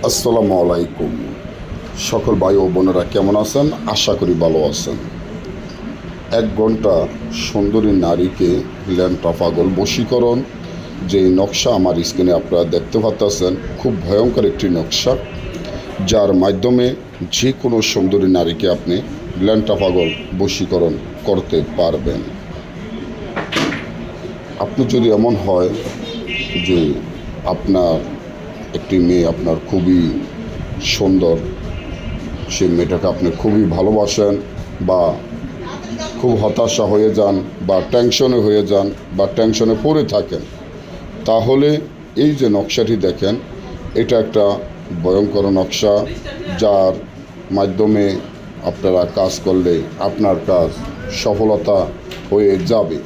আসসালামু আলাইকুম। সকল ভাই ও বোনেরা কেমন আছেন? আশা করি ভালো আছেন। 1 ঘন্টা সুন্দরী নারীকে ল্যান্টা পাগল বশীকরণ যে নকশা আমার স্ক্রিনে আপনারা দেখতে পাচ্ছেন, খুব ভয়ঙ্কর একটি নকশা, যার মাধ্যমে যে কোনো সুন্দরী নারীকে আপনি ল্যান্টা পাগল বশীকরণ করতে পারবেন। আপনি যদি এমন হয় যে আপনার একটি মেয়ে আপনার খুবই সুন্দর, সেই মেয়েটাকে আপনি খুবই ভালোবাসেন বা খুব হতাশা হয়ে যান বা টেনশনে হয়ে যান বা টেনশনে পড়ে থাকেন, তাহলে এই যে নকশাটি দেখেন, এটা একটা ভয়ঙ্কর নকশা, যার মাধ্যমে আপনারা কাজ করলে আপনার কাজ সফলতা হয়ে যাবে।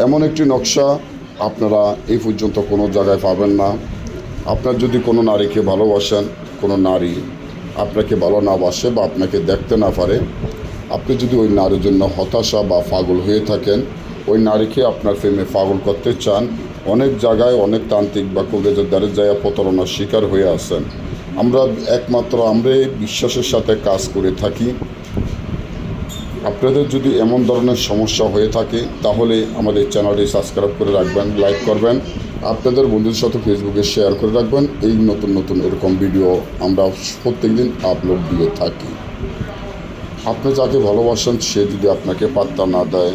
এমন একটি নকশা আপনারা এই পর্যন্ত কোনো জায়গায় পাবেন না। আপনার যদি কোনো নারীকে ভালোবাসেন, কোনো নারী আপনাকে ভালো না বাসে বা আপনাকে দেখতে না পারে, আপনি যদি ওই নারীর জন্য হতাশা বা পাগল হয়ে থাকেন, ওই নারীকে আপনার প্রেমে পাগল করতে চান, অনেক জায়গায় অনেক তান্ত্রিক বা কবিরাজের দ্বারে যায় প্রতারণার শিকার হয়ে আছেন। আমরা বিশ্বাসের সাথে কাজ করে থাকি। আপনাদের যদি এমন ধরনের সমস্যা হয়ে থাকে, তাহলে আমাদের চ্যানেলটি সাবস্ক্রাইব করে রাখবেন, লাইক করবেন, আপনাদের বন্ধুদের সাথে ফেসবুকে শেয়ার করে রাখবেন। এই নতুন নতুন এরকম ভিডিও আমরা প্রত্যেকদিন আপলোড দিয়ে থাকি। আপনি যাকে ভালোবাসেন সে যদি আপনাকে পাত্তা না দেয়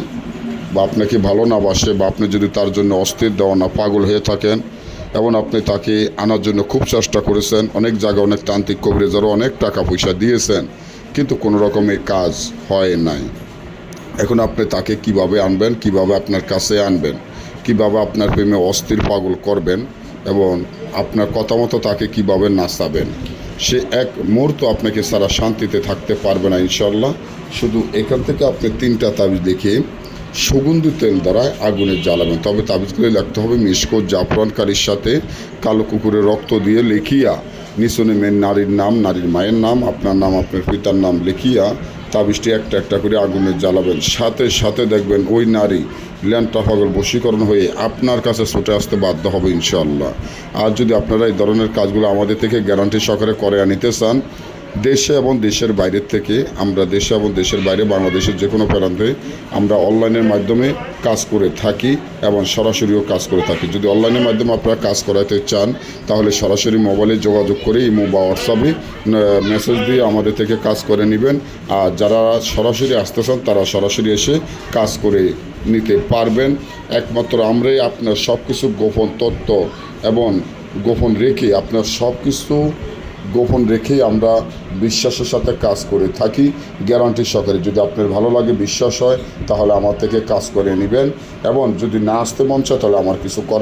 বা আপনাকে ভালো না বাসে বা আপনি যদি তার জন্য অস্থির দেওয়া না পাগল হয়ে থাকেন, এবং আপনি তাকে আনার জন্য খুব চেষ্টা করেছেন, অনেক জায়গায় অনেক তান্ত্রিক কবিরাজেরও অনেক টাকা পয়সা দিয়েছেন, কিন্তু কোনো রকমের কাজ হয় নাই। এখন আপনি তাকে কিভাবে আনবেন, কিভাবে আপনার কাছে আনবেন, কিভাবে আপনার প্রেমে অস্থির পাগল করবেন এবং আপনার কথা মতো তাকে কিভাবে নাচাবেন, সে এক মুহূর্ত আপনাকে সারা শান্তিতে থাকতে পারবে না ইনশাল্লাহ। শুধু এখান থেকে আপনি 3টা তাবিজ লিখে সুগন্ধি তেল দ্বারা আগুনে জ্বালাবেন। তবে তাবিজগুলো লিখতে হবে মিশকো জাফরানকারীর সাথে কালো কুকুরের রক্ত দিয়ে লিখিয়া নিচনে নারীর নাম, নারীর মায়ের নাম, আপনার নাম, আপনার পিতার নাম লিখিয়া তাবিজটি একটা একটা করে আগুনে জ্বালাবেন। সাথে সাথে দেখবেন ওই নারী ল্যান্টা পাগল বশীকরণ হয়ে আপনার কাছে ছুটে আসতে বাধ্য হবে ইনশাআল্লাহ। আর যদি আপনারা এই ধরনের কাজগুলো আমাদের থেকে গ্যারান্টি সহকারে করে আনিতে চান, দেশে এবং দেশের বাইরের থেকে, আমরা দেশে এবং দেশের বাইরে বাংলাদেশের যে কোনো প্রান্তে আমরা অনলাইনের মাধ্যমে কাজ করে থাকি এবং সরাসরিও কাজ করে থাকি। যদি অনলাইনের মাধ্যমে আপনারা কাজ করাতে চান, তাহলে সরাসরি মোবাইলে যোগাযোগ করে ইমো বা হোয়াটসঅ্যাপে মেসেজ দিয়ে আমাদের থেকে কাজ করে নেবেন। আর যারা সরাসরি আসতে চান তারা সরাসরি এসে কাজ করে নিতে পারবেন। একমাত্র আমরাই আপনার সব কিছু গোপন তথ্য এবং গোপন রেখে আপনার সব কিছু গোপন রেখেই আমরা বিশ্বাসের সাথে কাজ করে থাকি, গ্যারান্টি সহকারে। যদি আপনার ভালো লাগে, বিশ্বাস হয়, তাহলে আমার থেকে কাজ করে নেবেন, এবং যদি না আসতে মন চায় তাহলে আমার কিছু